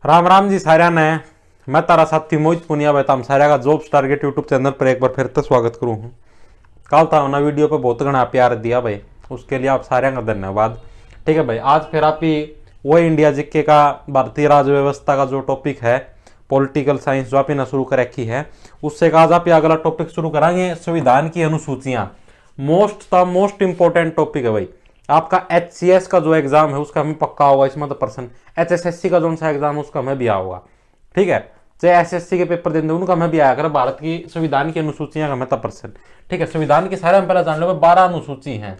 राम राम जी साਰਿਆਂ ने। मैं तारा साथी मोहित पुनिया बैठा हम सारे का जॉब्स टारगेट यूट्यूब चैनल पर एक बार फिर से स्वागत करूँ हूँ। कल था ना वीडियो पे बहुत घना प्यार दिया भाई, उसके लिए आप सारे का धन्यवाद। ठीक है भाई, आज फिर आप ही वो इंडिया जीके का भारतीय राज्य व्यवस्था का जो टॉपिक है पॉलिटिकल साइंस जो आप ही ना शुरू कर रखी है, उससे आज आप अगला टॉपिक शुरू कराएंगे संविधान की अनुसूचियां। मोस्ट इंपॉर्टेंट टॉपिक है भाई। आपका HCS का जो एग्जाम है उसका हमें पक्का होगा इसमें तो पर्सन, HSSC का जो सा एग्जाम है उसका हमें भी होगा। ठीक है, चाहे SSC के पेपर देते उनका हमें भी आया कर। भारत की संविधान की अनुसूचियां का हमें तो पर्सन। ठीक है, संविधान की सारे हम पहले जान लो 12 अनुसूची हैं।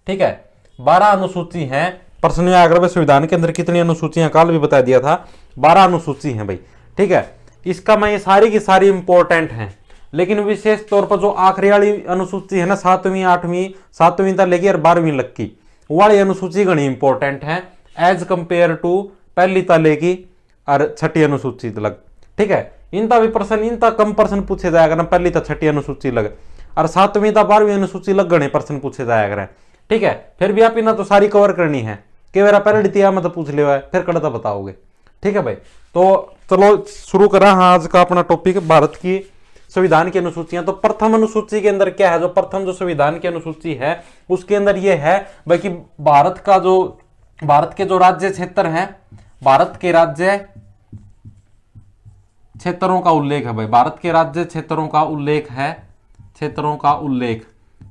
ठीक है, 12 अनुसूची हैं। प्रश्न में आकर संविधान के अंदर कितनी अनुसूचियां कल भी बता दिया था, 12 अनुसूची हैं भाई। ठीक है, इसका मैं ये सारी की सारी इंपॉर्टेंट हैं, लेकिन विशेष तौर पर जो आखिरी वाली अनुसूची है ना 7वीं 8वीं 7वीं तक लेगी और 12वीं तक की वाली अनुसूची घनी इंपॉर्टेंट है एज कंपेयर टू पहली तक लेगी और 6ठी अनुसूची तक। ठीक है, इनका भी प्रश्न इनका कम प्रश्न पूछे जाएगा ना, पहली तक 6ठी अनुसूची लग और 7वीं तक 12वीं अनुसूची लग घने प्रश्न पूछे जाएगा। ठीक है, फिर भी आप इन्हें तो सारी कवर करनी है कि मेरा पहले दिया मैं तो पूछ लिया है फिर कड़ा बताओगे। ठीक है भाई, तो चलो शुरू करा हाँ आज का अपना टॉपिक भारत की संविधान की अनुसूचियां। तो प्रथम अनुसूची के अंदर क्या है, जो प्रथम जो संविधान की अनुसूची है उसके अंदर यह है भाई कि भारत के जो राज्य क्षेत्र हैं, भारत के राज्य क्षेत्रों का उल्लेख है भाई। भारत के राज्य क्षेत्रों का उल्लेख है, क्षेत्रों का उल्लेख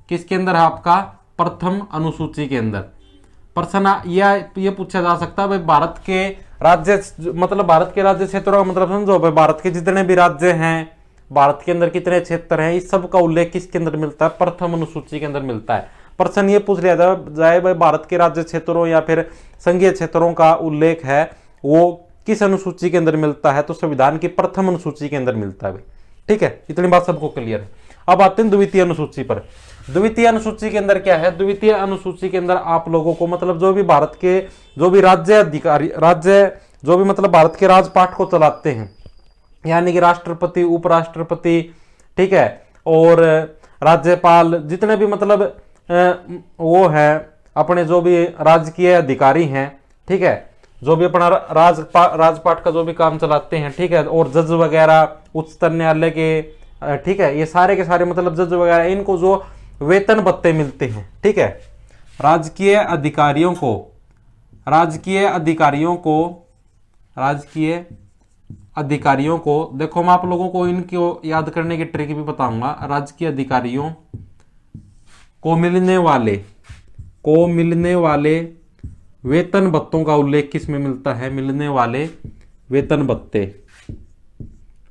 किसके अंदर है आपका प्रथम अनुसूची के अंदर। प्रश्न ये पूछा जा सकता है भाई भारत के राज्य मतलब भारत के राज्य क्षेत्रों का मतलब समझो भाई, भारत के जितने भी राज्य हैं, भारत के अंदर कितने क्षेत्र हैं, इस सब का उल्लेख किसके अंदर मिलता है, प्रथम अनुसूची के अंदर मिलता है। प्रश्न ये पूछ लिया जाए भाई भारत के राज्य क्षेत्रों या फिर संघीय क्षेत्रों का उल्लेख है वो किस अनुसूची के अंदर मिलता है, तो संविधान की प्रथम अनुसूची के अंदर मिलता है भाई। ठीक है, इतनी बात सबको क्लियर है। अब आते हैं द्वितीय अनुसूची पर। द्वितीय अनुसूची के अंदर क्या है, द्वितीय अनुसूची के अंदर आप लोगों को मतलब जो भी भारत के जो भी राज्य अधिकारी जो भी मतलब भारत के राजपाट को चलाते हैं, यानी कि राष्ट्रपति उपराष्ट्रपति, ठीक है, और राज्यपाल, जितने भी मतलब वो है अपने जो भी राजकीय अधिकारी हैं, ठीक है, जो भी अपना राजपाट का जो भी काम चलाते हैं, ठीक है, और जज वगैरह उच्चतम न्यायालय के, ठीक है, ये सारे के सारे मतलब जज वगैरह इनको जो वेतन भत्ते मिलते हैं, ठीक है, राजकीय अधिकारियों को देखो मैं आप लोगों को इनको याद करने की ट्रिक भी बताऊंगा। राजकीय अधिकारियों को मिलने वाले वेतन भत्तों का उल्लेख किस में मिलता है, मिलने वाले वेतन भत्ते।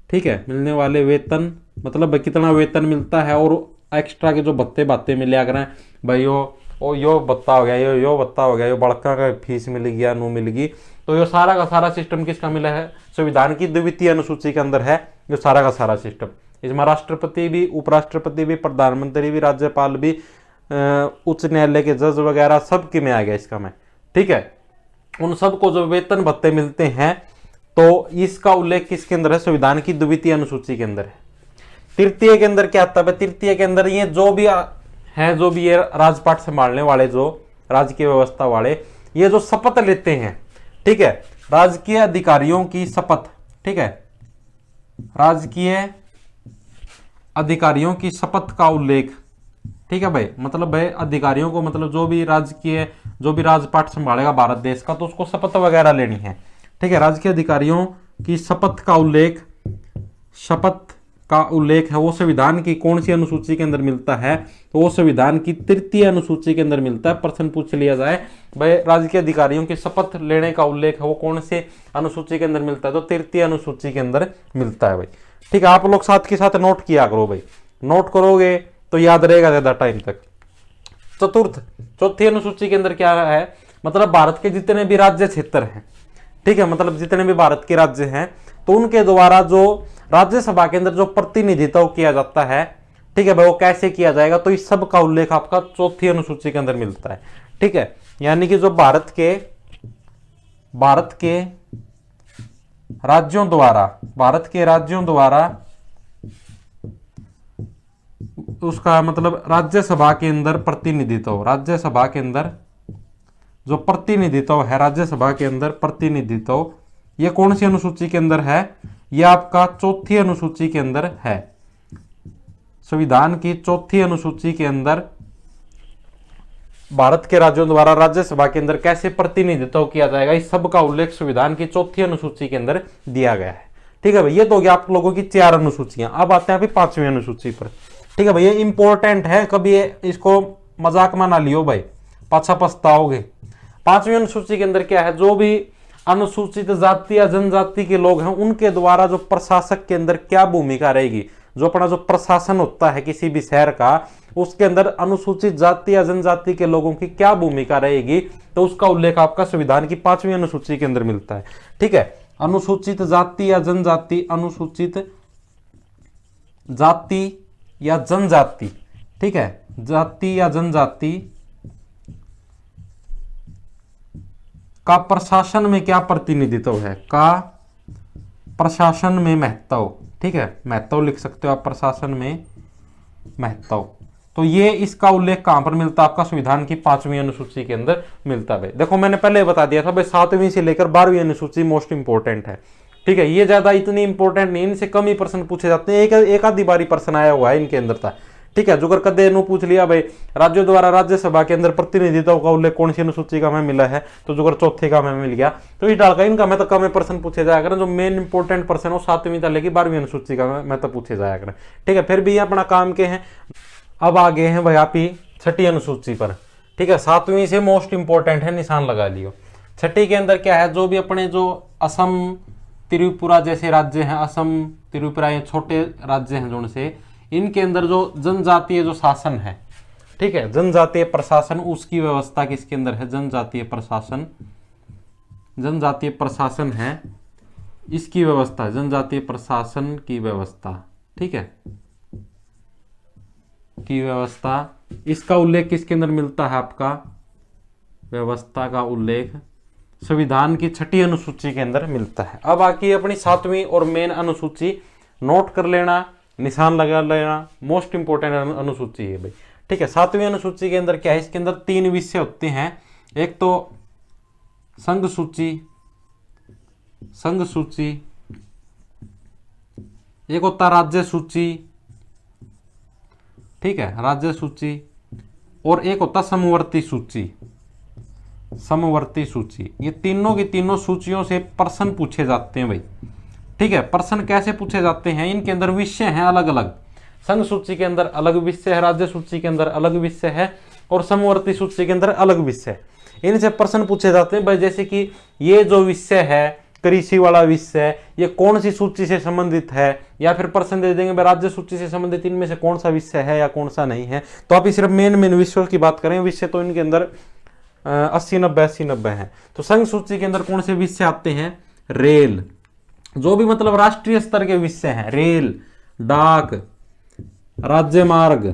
ठीक है, मिलने वाले वेतन मतलब कितना वेतन मिलता है और एक्स्ट्रा के जो भत्ते बातें मिले करें भाई, यो भत्ता हो गया, यो भत्ता हो गया, यो बड़का का फीस मिल गया नू मिल गई, तो ये सारा का सारा सिस्टम किसका मिला है, संविधान की द्वितीय अनुसूची के अंदर है ये सारा का सारा सिस्टम। इसमें राष्ट्रपति भी, उपराष्ट्रपति भी, प्रधानमंत्री भी, राज्यपाल भी, उच्च न्यायालय के जज वगैरह सब के में आ गया इसका में। ठीक है, उन सबको जो वेतन भत्ते मिलते हैं तो इसका उल्लेख किसके अंदर है, संविधान की द्वितीय अनुसूची के अंदर है। तृतीय के अंदर क्या आता है, तृतीय के अंदर ये जो भी है, जो भी ये राजपाट संभालने वाले, जो राजकीय व्यवस्था वाले, ये जो शपथ लेते हैं, ठीक है, राजकीय अधिकारियों की शपथ, ठीक है, राजकीय अधिकारियों की शपथ का उल्लेख। ठीक है भाई, मतलब भाई अधिकारियों को मतलब जो भी राजपाट संभालेगा भारत देश का तो उसको शपथ वगैरह लेनी है। ठीक है, राजकीय अधिकारियों की शपथ का उल्लेख है वो संविधान की कौन सी अनुसूची के अंदर मिलता है, तो वो संविधान की तृतीय अनुसूची के अंदर मिलता है। प्रश्न पूछ लिया जाए भाई राजकीय अधिकारियों की शपथ लेने का उल्लेख है वो कौन से अनुसूची के अंदर मिलता है, तो तृतीय अनुसूची के अंदर मिलता है भाई। ठीक है, आप लोग साथ के साथ नोट किया करो भाई, नोट करोगे तो याद रहेगा ज्यादा टाइम तक। चौथी अनुसूची के अंदर क्या है, मतलब भारत के जितने भी राज्य क्षेत्र हैं, ठीक है, मतलब जितने भी भारत के राज्य हैं तो उनके द्वारा जो राज्यसभा के अंदर जो प्रतिनिधित्व किया जाता है, ठीक है भाई, वो कैसे किया जाएगा, तो इस सब का उल्लेख आपका चौथी अनुसूची के अंदर मिलता है। ठीक है, यानी कि जो भारत के राज्यों द्वारा उसका मतलब राज्यसभा के अंदर प्रतिनिधित्व, राज्यसभा के अंदर जो प्रतिनिधित्व है, राज्यसभा के अंदर प्रतिनिधित्व ये कौन सी अनुसूची के अंदर है? ये आपका चौथी अनुसूची के अंदर है। संविधान की चौथी अनुसूची के अंदर भारत के राज्यों द्वारा राज्यसभा के अंदर कैसे प्रतिनिधित्व किया जाएगा, इस सब का उल्लेख संविधान की चौथी अनुसूची के अंदर दिया गया है। ठीक है भाई, ये तो हो गया आप लोगों की 4 अनुसूचियां। अब आते हैं अभी 5वीं अनुसूची पर। ठीक है भाई, ये इंपॉर्टेंट है, कभी इसको मजाक में ना लियो भाई, पाछा पछताओगे। 5वीं अनुसूची के अंदर क्या है? जो भी अनुसूचित जाति या जनजाति के लोग हैं उनके द्वारा जो प्रशासक के अंदर क्या भूमिका रहेगी, जो अपना जो प्रशासन होता है किसी भी शहर का, उसके अंदर अनुसूचित जाति या जनजाति के लोगों की क्या भूमिका रहेगी, तो उसका उल्लेख आपका संविधान की 5वीं अनुसूची के अंदर मिलता है। ठीक है, अनुसूचित जाति या जनजाति, अनुसूचित जाति या जनजाति, ठीक है, जाति या जनजाति का प्रशासन में क्या प्रतिनिधित्व है, का प्रशासन में महत्व। ठीक है, महत्व लिख सकते हो आप, प्रशासन में महत्व। तो ये इसका उल्लेख कहां पर मिलता है? आपका संविधान की 5वीं अनुसूची के अंदर मिलता है। देखो मैंने पहले बता दिया था भाई, 7वीं से लेकर 12वीं अनुसूची मोस्ट इंपोर्टेंट है। ठीक है, ये ज्यादा इतनी इंपॉर्टेंट नहीं, इनसे कम ही प्रश्न पूछे जाते हैं, एक आधी बारी प्रश्न आया हुआ है इनके अंदर था। ठीक है, जो अगर कदे नु पूछ लिया भाई राज्यों द्वारा राज्यसभा के अंदर प्रतिनिधित्व का उल्लेख कौन सी अनुसूची का हमें मिला है, तो जो अगर चौथे का हमें मिल गया तो इस डालकर इनका मैं तो कम प्रश्न पूछे जाया करें। जो मेन इंपॉर्टेंट प्रश्न हो 7वीं से लेकर 12वीं अनुसूची का मैं तो पूछे जाया करें। ठीक है, फिर भी ये अपना काम के हैं। अब आगे हैं भाई आप ही 6ठी अनुसूची पर। ठीक है, 7वीं से मोस्ट इंपॉर्टेंट है, निशान लगा लियो। 6ठी के अंदर क्या है? जो भी अपने जो असम त्रिपुरा जैसे राज्य हैं, असम त्रिपुरा ये छोटे राज्य हैं जो से, इनके अंदर जो जनजातीय जो शासन है, ठीक है, जनजातीय प्रशासन, उसकी व्यवस्था किसके अंदर है? जनजातीय प्रशासन, जनजातीय प्रशासन है इसकी व्यवस्था, जनजातीय प्रशासन की व्यवस्था। ठीक है, की व्यवस्था, इसका उल्लेख किसके अंदर मिलता है? आपका व्यवस्था का उल्लेख संविधान की 6ठी अनुसूची के अंदर मिलता है। अब आकी अपनी 7वीं और मेन अनुसूची नोट कर लेना, निशान लगा लेना, मोस्ट इंपोर्टेंट अनुसूची है भाई। ठीक है, 7वीं अनुसूची के अंदर क्या है? इसके अंदर 3 विषय होते हैं। एक तो संघ सूची, संघ सूची, एक होता राज्य सूची, ठीक है, राज्य सूची, और एक होता समवर्ती सूची, समवर्ती सूची। ये तीनों की तीनों सूचियों से प्रश्न पूछे जाते हैं भाई। ठीक है, प्रश्न कैसे पूछे जाते हैं? इनके अंदर विषय हैं अलग अलग, संघ सूची के अंदर अलग विषय है, राज्य सूची के अंदर अलग विषय है, और समवर्ती सूची के अंदर अलग विषय। इनसे प्रश्न पूछे जाते हैं भाई, जैसे कि ये जो विषय है कृषि वाला विषय, ये कौन सी सूची से संबंधित है, या फिर प्रश्न दे देंगे भाई राज्य सूची से संबंधित इनमें से कौन सा विषय है या कौन सा नहीं है। तो आप सिर्फ मेन विषयों की बात करें, विषय तो इनके अंदर 80-90 है। तो संघ सूची के अंदर कौन से विषय आते हैं? रेल, जो भी मतलब राष्ट्रीय स्तर के विषय हैं, रेल, डाक, राज्य मार्ग।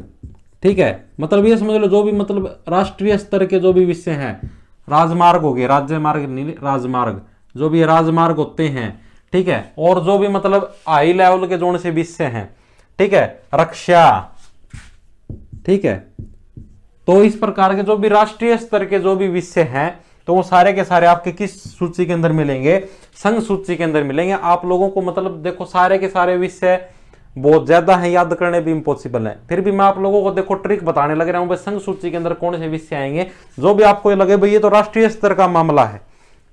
ठीक है, मतलब ये समझ लो जो भी मतलब राष्ट्रीय स्तर के जो भी विषय हैं, राजमार्ग हो गए, राज्य मार्ग नहीं, राजमार्ग, जो भी राजमार्ग होते हैं। ठीक है, और जो भी मतलब हाई लेवल के जोन से विषय हैं, ठीक है, रक्षा, ठीक है, तो इस प्रकार के जो भी राष्ट्रीय स्तर के जो भी विषय हैं, तो वो सारे के सारे आपके किस सूची के अंदर मिलेंगे? संघ सूची के अंदर मिलेंगे। आप लोगों को मतलब देखो सारे के सारे विषय बहुत ज्यादा है, याद करने भी इम्पॉसिबल है, फिर भी मैं आप लोगों को देखो ट्रिक बताने लग रहा हूं भाई, संघ सूची के अंदर कौन से विषय आएंगे जो भी आपको लगे भाई ये तो राष्ट्रीय स्तर का मामला है।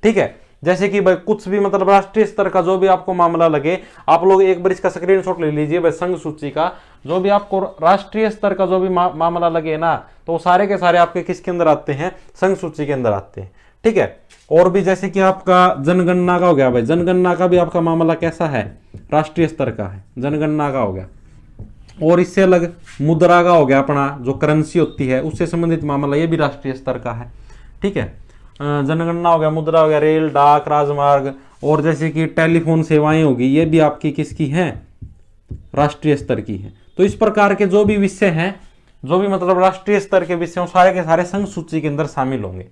ठीक है, जैसे कि भाई कुछ भी मतलब राष्ट्रीय स्तर का जो भी आपको मामला लगे, आप लोग एक बार इसका स्क्रीनशॉट ले लीजिए भाई, संघ सूची का जो भी आपको राष्ट्रीय स्तर का जो भी मामला लगे ना, तो सारे के सारे आपके किसके अंदर आते हैं? संघ सूची के अंदर आते हैं। ठीक है, और भी जैसे कि आपका जनगणना का हो गया भाई, जनगणना का भी आपका मामला कैसा है? राष्ट्रीय स्तर का है, जनगणना का हो गया। और इससे अलग मुद्रा का हो गया, अपना जो करेंसी होती है उससे संबंधित मामला, ये भी राष्ट्रीय स्तर का है। ठीक है, जनगणना हो गया, मुद्रा हो गया, रेल, डाक, राजमार्ग, और जैसे कि टेलीफोन सेवाएं होगी, ये भी आपकी किसकी हैं? राष्ट्रीय स्तर की है। तो इस प्रकार के जो भी विषय हैं, जो भी मतलब राष्ट्रीय स्तर के विषय, सारे के सारे संघ सूची के अंदर शामिल होंगे।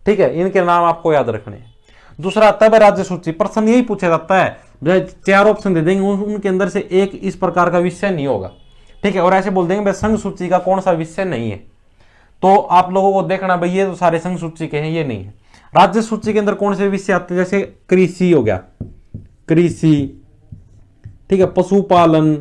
ठीक है, इनके नाम आपको याद रखने हैं। दूसरा तब राज्य सूची, प्रश्न यही पूछा जाता है, 4 ऑप्शन दे देंगे, उनके अंदर से एक इस प्रकार का विषय नहीं होगा। ठीक है, और ऐसे बोल देंगे भाई संघ सूची का कौन सा विषय नहीं है, तो आप लोगों को देखना भाई ये तो सारे संघ सूची के हैं, ये नहीं है। राज्य सूची के अंदर कौन से विषय आते हैं, जैसे कृषि हो गया, कृषि, ठीक है, पशुपालन,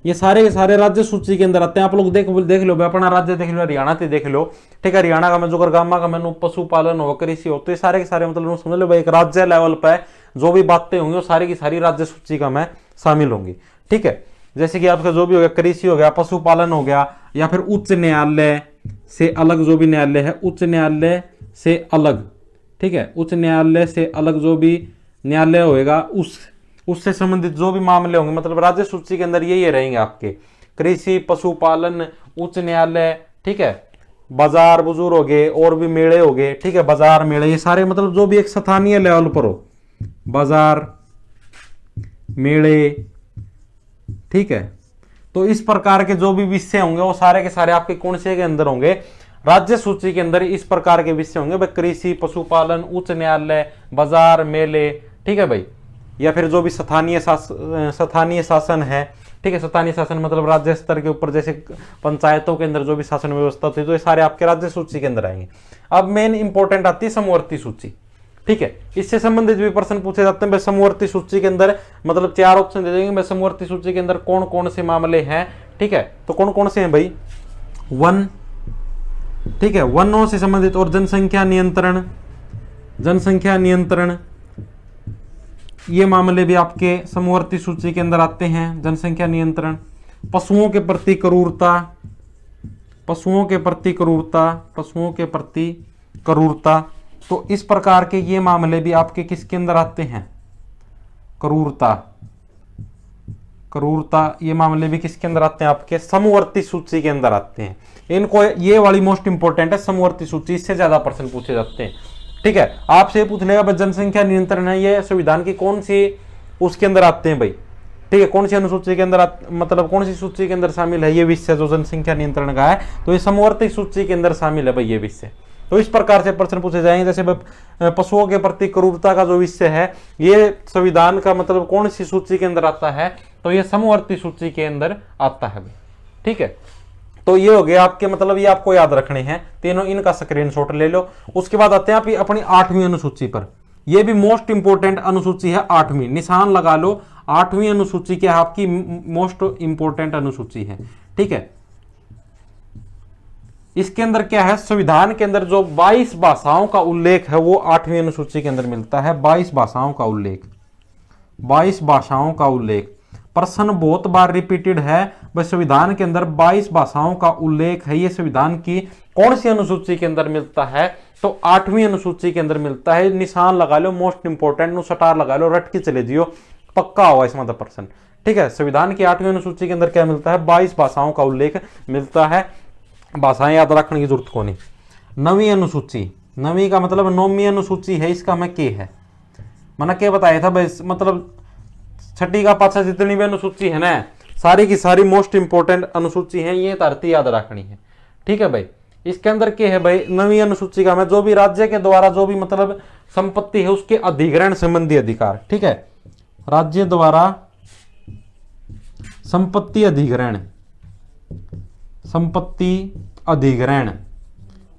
ये सारे के सारे राज्य सूची के अंदर आते हैं। आप लोग देख लो भाई, अपना राज्य देख लो, हरियाणा ते देख लो, ठीक है, हरियाणा का मैं जो गामा का मैंने पशुपालन हो, कृषि हो, तो ये सारे के सारे मतलब समझ लो भाई एक राज्य लेवल पे जो भी बातें होंगी वो सारी की सारी राज्य सूची का मैं शामिल होंगी, ठीक है। जैसे कि आपका जो भी हो गया, कृषि हो गया, पशुपालन हो गया, या फिर उच्च न्यायालय से अलग जो भी न्यायालय है, उच्च न्यायालय से अलग, ठीक है, उच्च न्यायालय से अलग जो भी न्यायालय होएगा उससे संबंधित जो भी मामले होंगे, मतलब राज्य सूची के अंदर यही रहेंगे आपके, कृषि, पशुपालन, उच्च न्यायालय, ठीक है, बाजार बुजुर्ग हो गए, और भी मेले हो गए, ठीक है, बाजार मेले, ये सारे मतलब जो भी एक स्थानीय लेवल पर हो, बाजार मेले, ठीक है। तो इस प्रकार के जो भी विषय होंगे वो सारे के सारे आपके कौन से के अंदर होंगे, राज्य सूची के अंदर इस प्रकार के विषय होंगे भाई, कृषि, पशुपालन, उच्च न्यायालय, बाजार मेले, ठीक है भाई, या फिर जो भी स्थानीय शासन है, ठीक है, स्थानीय शासन मतलब राज्य स्तर के ऊपर, जैसे पंचायतों के अंदर जो भी शासन व्यवस्था थी, तो ये सारे आपके राज्य सूची के अंदर आएंगे। अब मेन इंपॉर्टेंट आती है समवर्ती सूची, ठीक है, इससे संबंधित भी प्रश्न पूछे जाते हैं भाई। समवर्ती सूची के अंदर मतलब 4 ऑप्शन दे देंगे भाई, समवर्ती सूची के अंदर कौन कौन से मामले हैं, ठीक है, तो कौन कौन से हैं भाई, वन, ठीक है, वनों से संबंधित, और जनसंख्या नियंत्रण, जनसंख्या नियंत्रण, ये मामले भी आपके समवर्ती सूची के अंदर आते हैं, जनसंख्या नियंत्रण, पशुओं के प्रति क्रूरता, पशुओं के प्रति क्रूरता, पशुओं के प्रति क्रूरता, तो इस प्रकार के ये मामले भी आपके किसके अंदर आते हैं, क्रूरता, क्रूरता, ये मामले भी किसके अंदर आते हैं, आपके समवर्ती सूची के अंदर आते हैं। इनको ये वाली मोस्ट इंपोर्टेंट है समवर्ती सूची, इससे ज्यादा प्रश्न पूछे जाते हैं, ठीक है। आपसे पूछ लेगा भाई जनसंख्या नियंत्रण है, ये संविधान की कौन सी उसके अंदर आते हैं भाई, ठीक है, कौन सी अनुसूची के अंदर मतलब कौन सी सूची के अंदर शामिल है ये विषय जो जनसंख्या नियंत्रण का है, तो ये समवर्ती सूची के अंदर शामिल है भाई ये विषय। तो इस प्रकार से प्रश्न पूछे जाएंगे, जैसे पशुओं के प्रति क्रूरता का जो विषय है ये संविधान का मतलब कौन सी सूची के अंदर आता है, तो ये समवर्ती सूची के अंदर आता है भाई, ठीक है। तो ये हो गया आपके, मतलब ये आपको याद रखने हैं तीनों, इनका स्क्रीनशॉट ले लो। उसके बाद आते हैं आप अपनी 8वीं अनुसूची पर, ये भी मोस्ट इंपोर्टेंट अनुसूची है 8वीं, निशान लगा लो, 8वीं अनुसूची क्या है आपकी मोस्ट इंपोर्टेंट अनुसूची है, ठीक है। इसके अंदर क्या है, संविधान के अंदर जो 22 भाषाओं का उल्लेख है वो 8वीं अनुसूची के अंदर मिलता है, 22 भाषाओं का उल्लेख, 22 भाषाओं का उल्लेख। प्रश्न बहुत बार रिपीटेड है भाई, संविधान के अंदर 22 भाषाओं का उल्लेख है, ये संविधान की कौन सी अनुसूची के अंदर मिलता है, तो 8वीं अनुसूची के अंदर मिलता है। निशान लगा लो, मोस्ट इंपोर्टेंट, नु सटार लगा लो, रट के चले जियो, पक्का होगा इसमें मतलब प्रश्न, ठीक है। संविधान की 8वीं अनुसूची के अंदर क्या मिलता है, 22 भाषाओं का उल्लेख मिलता है, भाषाएं याद रखने की जरूरत को नहीं। 9वीं अनुसूची, 9वीं का मतलब 9वीं अनुसूची है, इसका मैं के है, मैंने क्या बताया था भाई, मतलब 6ठी का पाछा जितनी भी अनुसूची है ना, सारी की सारी मोस्ट इंपोर्टेंट अनुसूची है, ये धरती याद रखनी है, ठीक है भाई। इसके अंदर क्या है भाई, 9वीं अनुसूची का मैं जो भी राज्य के द्वारा जो भी मतलब संपत्ति है उसके अधिग्रहण संबंधी अधिकार, ठीक है, राज्य द्वारा संपत्ति अधिग्रहण, संपत्ति अधिग्रहण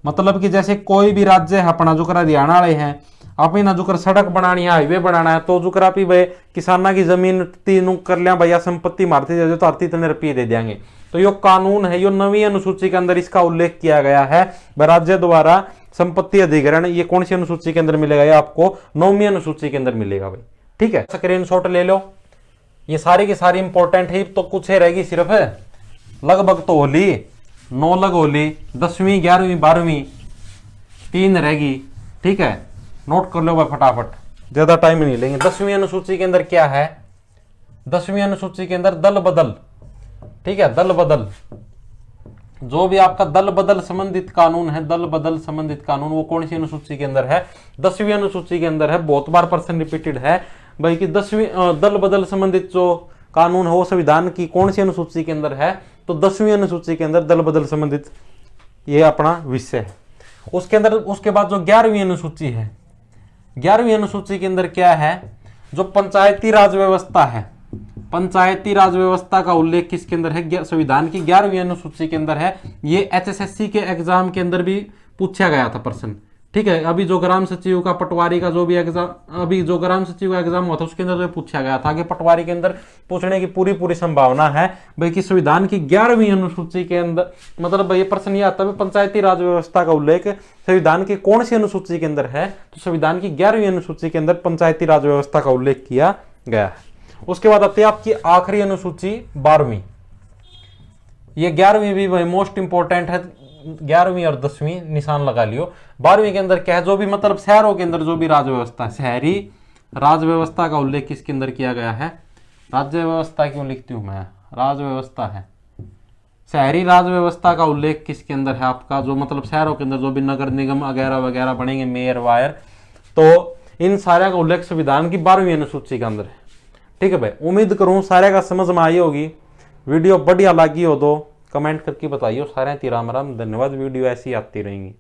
मतलब कि जैसे कोई भी राज्य है अपना जो हरियाणा वाले हैं, अपनी ना जो सड़क बनानी है, हाईवे बनाना है, तो जो भी भाई किसाना की जमीन तीनों कर लिया भैया, संपत्ति मारती जाए तो आरती इतने रुपये दे देंगे, तो यो कानून है, यो 9वीं अनुसूची के अंदर इसका उल्लेख किया गया है, राज्य द्वारा संपत्ति अधिग्रहण। ये कौन सी अनुसूची के अंदर मिलेगा, ये आपको 9वीं अनुसूची के अंदर मिलेगा भाई, ठीक है। स्क्रीनशॉट ले लो, ये सारी की सारी इंपॉर्टेंट है, तो कुछ है रहेगी सिर्फ लगभग तो होली 9 लग होली, 10वीं 11वीं 12वीं 3 रहेगी, ठीक है, नोट कर लो भाई फटाफट, ज्यादा टाइम नहीं लेंगे। 10वीं अनुसूची के अंदर क्या है, 10वीं अनुसूची के अंदर दल बदल, ठीक है, दल बदल, जो भी आपका दल बदल संबंधित कानून है, दल बदल संबंधित कानून, वो कौन सी अनुसूची के अंदर है, 10वीं अनुसूची के अंदर है। बहुत बार प्रश्न रिपीटेड है भाई कि 10वीं दल बदल संबंधित जो कानून है वो संविधान की कौन सी अनुसूची के अंदर है, तो 10वीं अनुसूची के अंदर दल बदल संबंधित ये अपना विषय है। उसके अंदर उसके बाद जो 11वीं अनुसूची है, 11वीं अनुसूची के अंदर क्या है, जो पंचायती राज व्यवस्था है, पंचायती राज व्यवस्था का उल्लेख किसके अंदर है, संविधान की 11वीं अनुसूची के अंदर है। ये HSSC के एग्जाम के अंदर भी पूछा गया था प्रश्न, ठीक है। अभी जो ग्राम सचिव का पटवारी का जो भी एग्जाम, अभी जो ग्राम सचिव का एग्जाम हुआ था उसके अंदर जो पूछा गया था कि पटवारी के अंदर पूछने की पूरी पूरी संभावना है भाई कि संविधान की 11वीं अनुसूची के अंदर, मतलब ये प्रश्न ये आता है पंचायती राज व्यवस्था का उल्लेख संविधान की कौन सी अनुसूची के अंदर है, तो संविधान की 11वीं अनुसूची के अंदर पंचायती राज व्यवस्था का उल्लेख किया गया है। उसके बाद आती है आपकी आखिरी अनुसूची 12वीं। ये 11वीं भी भाई मोस्ट इंपॉर्टेंट है, 11वीं और 10वीं निशान लगा लियो। 12वीं के अंदर क्या है, जो भी मतलब शहरों के अंदर जो भी राज व्यवस्था, शहरी राज व्यवस्था का उल्लेख किसके अंदर किया गया है, राज्य व्यवस्था क्यों लिखती हूं मैं, राज व्यवस्था है। शहरी राज व्यवस्था का उल्लेख किसके अंदर है आपका, जो मतलब शहरों के अंदर जो भी नगर निगम वगैरह वगैरह बनेंगे, मेयर वायर, तो इन सारे का उल्लेख संविधान की 12वीं अनुसूची के अंदर है। ठीक है भाई, उम्मीद करूं सारे का समझ में आई होगी। वीडियो बढ़िया लगी हो तो कमेंट करके बताइए। सारे तिराम राम, धन्यवाद। वीडियो ऐसी आती रहेंगी।